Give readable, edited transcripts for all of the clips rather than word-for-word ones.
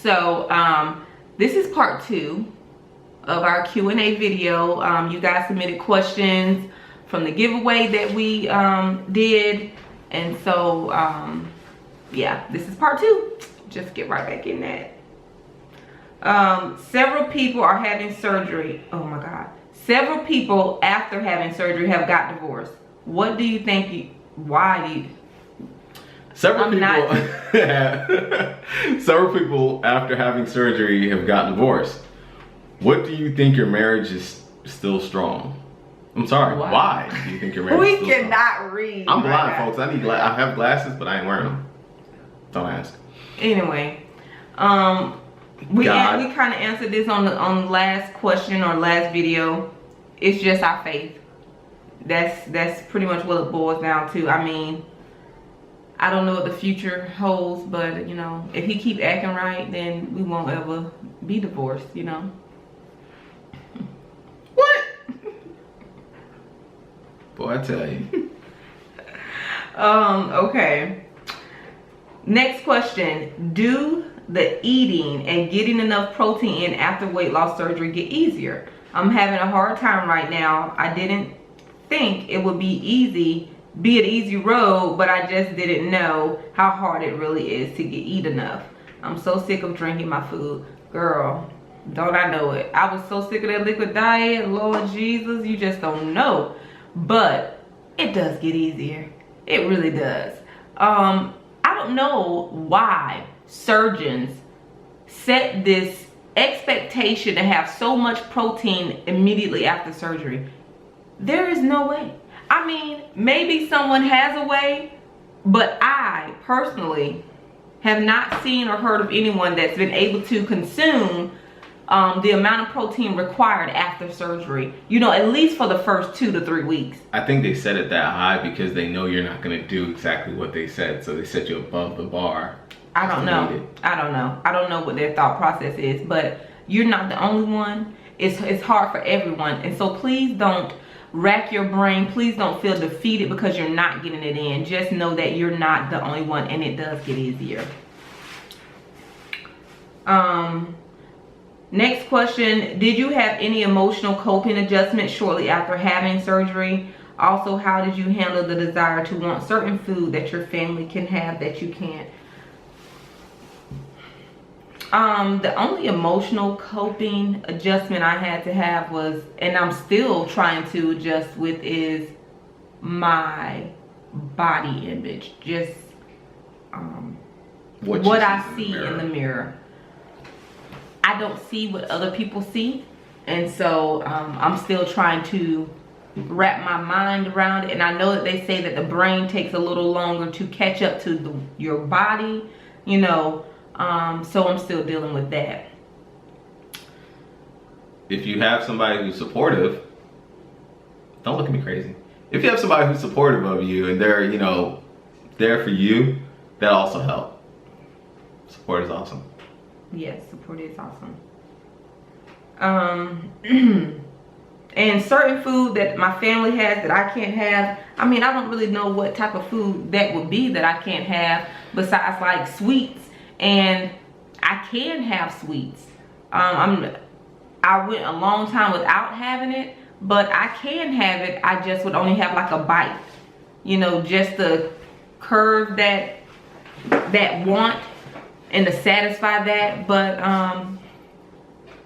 So this is part 2 of our Q&A video. You guys submitted questions from the giveaway that we did, and so yeah, this is part 2. Just get right back in that. Several people are having surgery. Oh my God. Several people after having surgery have got divorced. What do you think? Why do you? Several people after having surgery have gotten divorced. What do you think your marriage is still strong? I'm sorry. Why do you think your marriage is still strong? We cannot read. I'm blind, folks. I have glasses, but I ain't wearing them. Don't ask. Anyway, we kind of answered this on the last question or last video. It's just our faith. That's pretty much what it boils down to. I mean, I don't know what the future holds, but you know, if he keep acting right, then we won't ever be divorced, you know. What? Boy, I tell you. Okay. Next question. Do the eating and getting enough protein in after weight loss surgery get easier? I'm having a hard time right now. I didn't think it would be an easy road, but I just didn't know how hard it really is to eat enough. I'm so sick of drinking my food. Girl, don't I know it. I was so sick of that liquid diet. Lord Jesus, you just don't know. But it does get easier. It really does. I don't know why surgeons set this expectation to have so much protein immediately after surgery. There is no way. I mean, maybe someone has a way, but I personally have not seen or heard of anyone that's been able to consume the amount of protein required after surgery, you know, at least for the first 2 to 3 weeks. I think they set it that high because they know you're not going to do exactly what they said, so they set you above the bar. I don't know. I don't know what their thought process is, but you're not the only one. It's hard for everyone, and so please don't rack your brain. Please don't feel defeated because you're not getting it in. Just know that you're not the only one, and it does get easier. Next question. Did you have any emotional coping adjustments shortly after having surgery? Also, how did you handle the desire to want certain food that your family can have that you can't? The only emotional coping adjustment I had to have was, and I'm still trying to adjust with, is my body image. Just what I see in the mirror. I don't see what other people see, and so I'm still trying to wrap my mind around it. And I know that they say that the brain takes a little longer to catch up to your body, you know. So I'm still dealing with that. If you have somebody who's supportive, don't look at me crazy. If you have somebody who's supportive of you and they're, you know, there for you, that also helps. Support is awesome. Yes, support is awesome. And certain food that my family has that I can't have, I mean, I don't really know what type of food that would be that I can't have besides like sweets. And I can have sweets. I went a long time without having it, but I can have it. I just would only have like a bite, you know, just to curb that want and to satisfy that. But I'm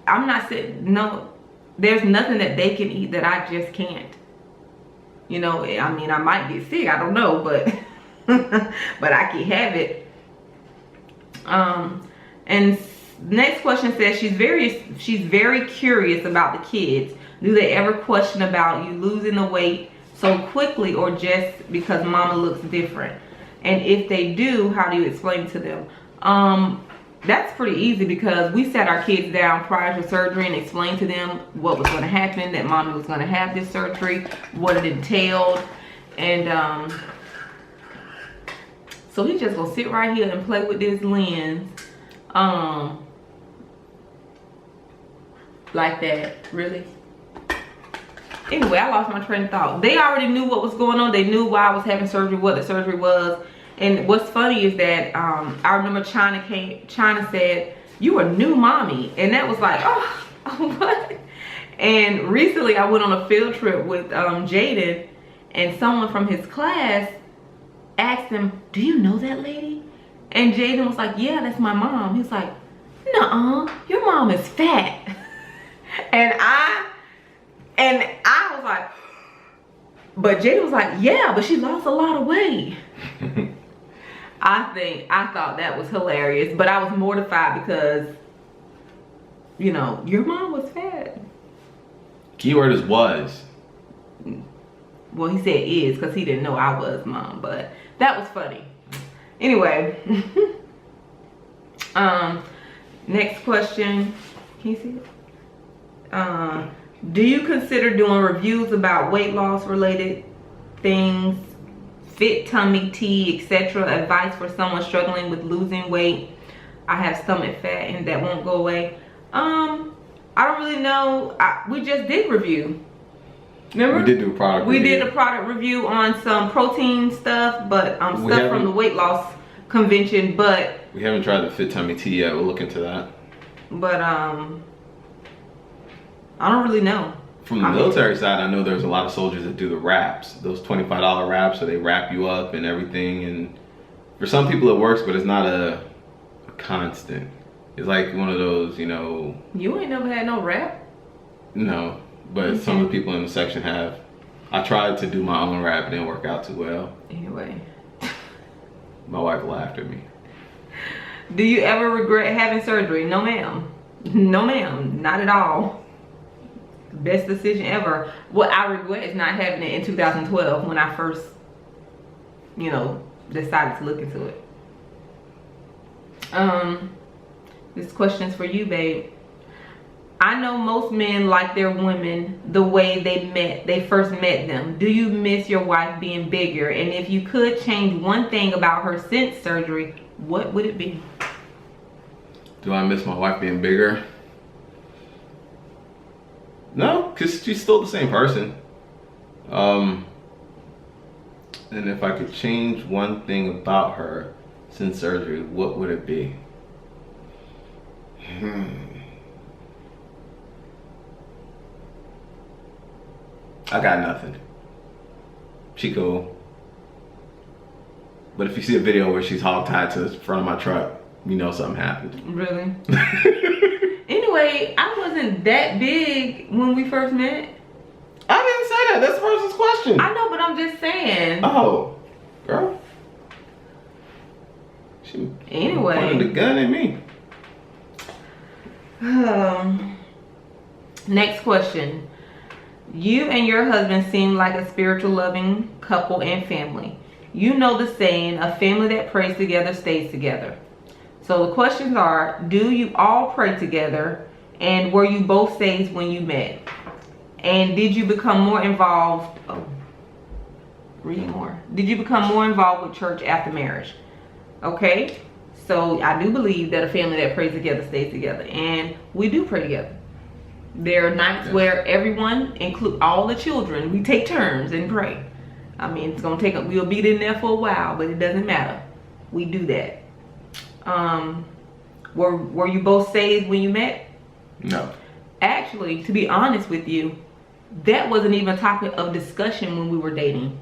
not saying, no, there's nothing that they can eat that I just can't. You know, I mean, I might get sick, I don't know, but but I can have it. And next question says she's very curious about the kids. Do they ever question about you losing the weight so quickly, or just because mama looks different? And if they do, how do you explain to them? That's pretty easy, because we sat our kids down prior to surgery and explained to them what was going to happen, that mommy was going to have this surgery, what it entailed. And so he's just gonna sit right here and play with this lens, like that. Really? Anyway, I lost my train of thought. They already knew what was going on. They knew why I was having surgery, what the surgery was. And what's funny is that I remember China said you a new mommy. And that was like, oh, what? And recently I went on a field trip with Jaden, and someone from his class asked him, do you know that lady? And Jaden was like, yeah, that's my mom. He's like, nuh-uh, your mom is fat. and I was like, but Jaden was like, yeah, but she lost a lot of weight. I thought that was hilarious, but I was mortified because, you know, your mom was fat. Keyword is was. Well, he said is because he didn't know I was mom, but that was funny. Anyway, next question. Can you see it? Do you consider doing reviews about weight loss related things, fit tummy tea, etc., advice for someone struggling with losing weight? I have stomach fat and that won't go away. I don't really know. We just did review. Remember? We did do a product review. We did a product review on some protein stuff, but stuff from the weight loss convention, but we haven't tried the fit tummy tea yet. We'll look into that. But I don't really know. From the military side, I know there's a lot of soldiers that do the wraps, those $25 wraps, so they wrap you up and everything. And for some people it works, but it's not a constant. It's like one of those, you know. You ain't never had no wrap? No, but some of the people in the section have. I tried to do my own wrap, it didn't work out too well. Anyway. My wife laughed at me. Do you ever regret having surgery? No, ma'am. No, ma'am. Not at all. Best decision ever. What I regret is not having it in 2012 when I first, you know, decided to look into it. This question's for you, babe. I know most men like their women the way they first met them. Do you miss your wife being bigger? And if you could change one thing about her since surgery, what would it be? Do I miss my wife being bigger? No, because she's still the same person. And if I could change one thing about her since surgery, what would it be? I got nothing. She cool. But if you see a video where she's hog-tied to the front of my truck, you know something happened. Really? Anyway, I wasn't that big when we first met. I didn't say that. That's the person's question. I know, but I'm just saying. Oh, girl. She pointed the gun at me. Next question. You and your husband seem like a spiritual loving couple and family. You know the saying, a family that prays together stays together. So the questions are, do you all pray together? And were you both saved when you met? And did you become more involved? Oh, read more. Did you become more involved with church after marriage? Okay, so I do believe that a family that prays together stays together. And we do pray together. There are nights where everyone, include all the children, we take turns and pray. I mean, it's gonna take we'll be in there for a while, but it doesn't matter. We do that. Were you both saved when you met? No. Actually, to be honest with you, that wasn't even a topic of discussion when we were dating.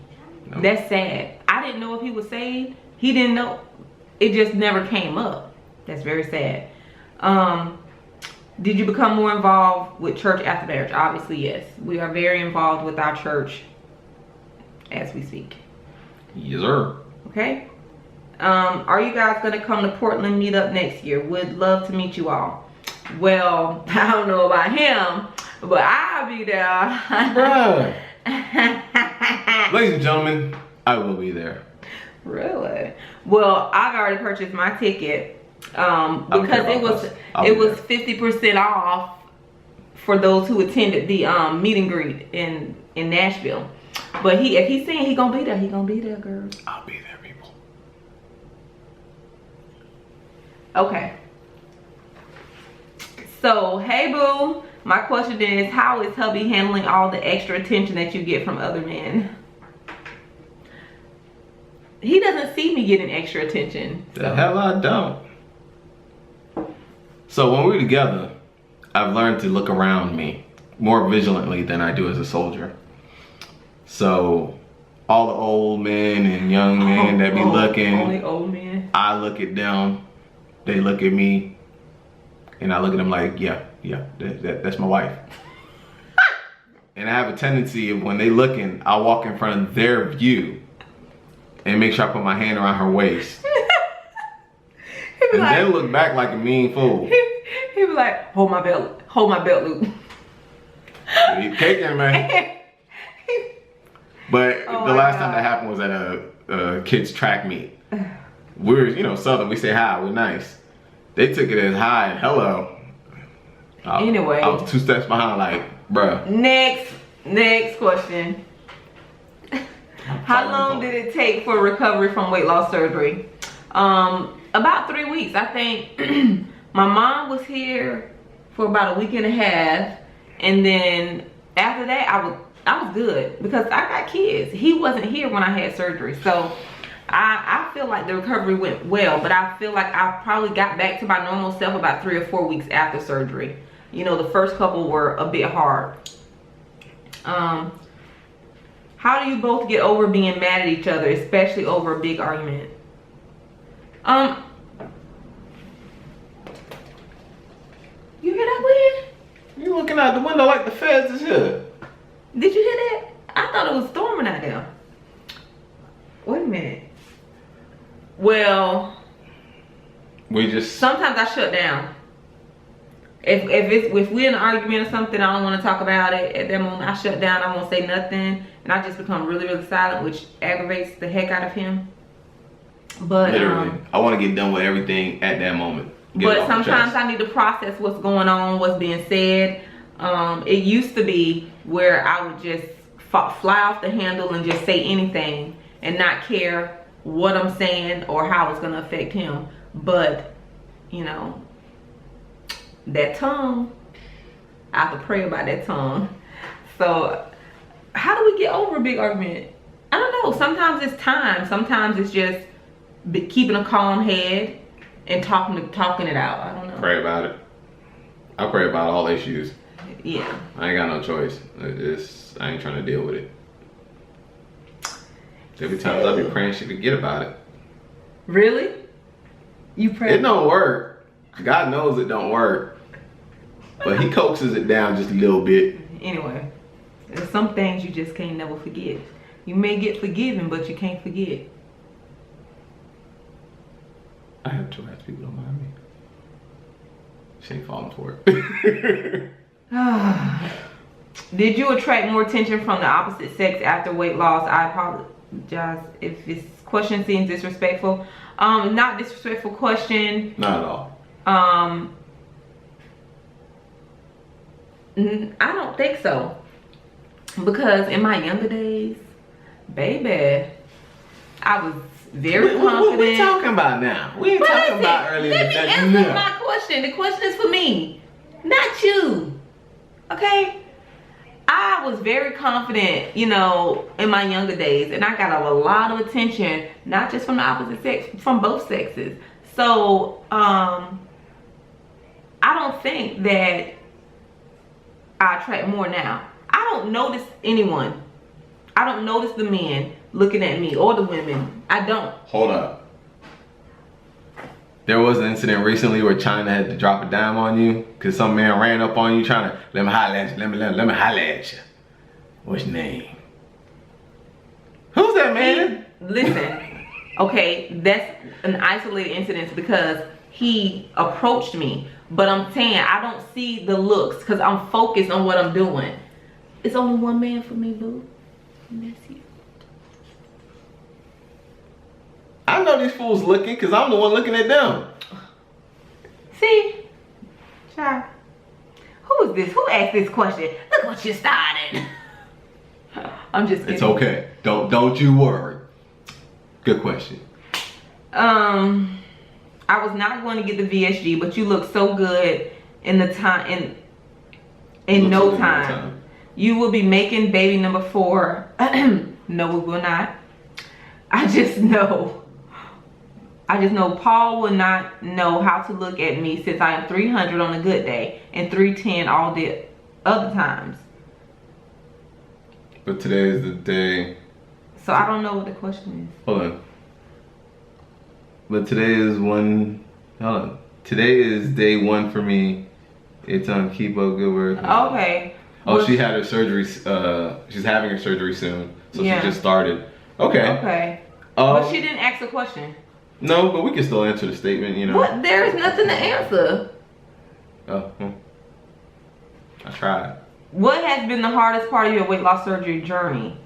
No. That's sad. I didn't know if he was saved. He didn't know. It just never came up. That's very sad. Did you become more involved with church after marriage? Obviously, yes. We are very involved with our church as we speak. Yes, sir. Okay. Are you guys going to come to Portland meetup next year? Would love to meet you all. Well, I don't know about him, but I'll be there. Bruh. Ladies and gentlemen, I will be there. Really? Well, I've already purchased my ticket because it was 50% off for those who attended the meet and greet in Nashville. But if he's saying he gonna be there, he gonna be there, girl. I'll be there, people. Okay. So, hey boo, my question is, how is hubby handling all the extra attention that you get from other men? He doesn't see me getting extra attention. The hell I don't. So when we're together, I've learned to look around me more vigilantly than I do as a soldier. So all the old men and young men that be looking, only old men. I look at them, they look at me, and I look at them like, yeah, that's my wife. And I have a tendency of when they looking, I walk in front of their view and make sure I put my hand around her waist. And like, then look back like a mean fool. He was like, hold my belt loop. You kicking, man. But the last time that happened was at a kid's track meet. We're, you know, Southern, we say hi, we're nice. They took it as hi and hello. Anyway. I was 2 steps behind, like, bruh. Next question. How long did it take for recovery from weight loss surgery? About 3 weeks. I think my mom was here for about a week and a half, and then after that I was good because I got kids. He wasn't here when I had surgery, so I feel like the recovery went well, but I feel like I probably got back to my normal self about 3 or 4 weeks after surgery. You know, the first couple were a bit hard. How do you both get over being mad at each other, especially over a big argument? You hear that, Gwen? You looking out the window like the feds is here. Did you hear that? I thought it was storming out there. Wait a minute. Well, sometimes I shut down. If we're in an argument or something, I don't want to talk about it at that moment. I shut down. I won't say nothing, and I just become really, really silent, which aggravates the heck out of him. But literally, I want to get done with everything at that moment. But sometimes I need to process what's going on, what's being said. It used to be where I would just fly off the handle and just say anything and not care what I'm saying or how it's going to affect him. But, you know, that tongue, I have to pray about that tongue. So how do we get over a big argument? I don't know. Sometimes it's time. Sometimes it's just keeping a calm head and talking it out. I don't know. Pray about it. I pray about all issues. Yeah. I ain't got no choice. I ain't trying to deal with it. Every time I be praying she forget about it. Really? You pray? It don't work. God knows it don't work. But he coaxes it down just a little bit. Anyway, there's some things you just can't never forget. You may get forgiven, but you can't forget. I have to ask people don't mind me. She ain't falling for it. Did you attract more attention from the opposite sex after weight loss? I apologize if this question seems disrespectful. Not disrespectful question. Not at all. I don't think so. Because in my younger days, baby, I was very confident. What we talking about now? We ain't talking about earlier. Let me answer my question. The question is for me, not you. Okay? I was very confident, you know, in my younger days, and I got a lot of attention, not just from the opposite sex, from both sexes. So, I don't think that I attract more now. I don't notice anyone. I don't notice the men looking at me or the women. I don't. Hold up. There was an incident recently where China had to drop a dime on you because some man ran up on you trying to let me holler at you, let me holler at you. What's your name? Who's that man? Listen, okay, that's an isolated incident because he approached me, but I'm saying I don't see the looks because I'm focused on what I'm doing. It's only one man for me, boo, and that's you. I know these fools looking because I'm the one looking at them. See? Child. Who is this? Who asked this question? Look what you started. I'm just kidding. It's okay. Don't you worry. Good question. I was not going to get the VSG, but you look so good in the time in no time. You will be making baby number 4. No, we will not. I just know. I just know Paul will not know how to look at me since I am 300 on a good day and 310 all the other times. But today is the day. So I don't know what the question is. Hold on. But today is one. Hold on. Today is day one for me. It's on keep up good work. Okay. Oh, Well, she had her surgery. She's having her surgery soon, so Yeah. she just started. Okay. Okay. But she didn't ask a question. No, but we can still answer the statement, you know. What? There is nothing to answer. Oh, I tried. What has been the hardest part of your weight loss surgery journey?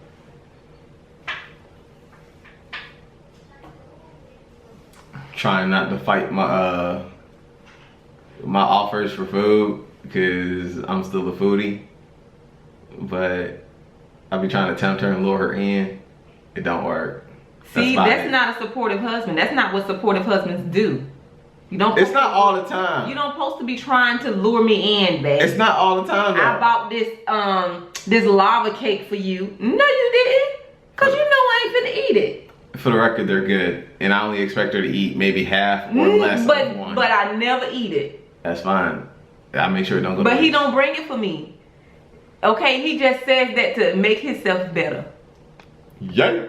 Trying not to fight my my offers for food because I'm still a foodie, but I be trying to tempt her and lure her in. It don't work. See, that's not a supportive husband. That's not what supportive husbands do. You don't. It's not all the time. You don't supposed to be trying to lure me in, babe. It's not all the time though. I bought this lava cake for you. No, you didn't, cause you know I ain't finna eat it. For the record, they're good, and I only expect her to eat maybe half or less of one. But I never eat it. That's fine. I make sure it don't go. But he don't bring it for me. Okay, he just says that to make himself better. Yeah.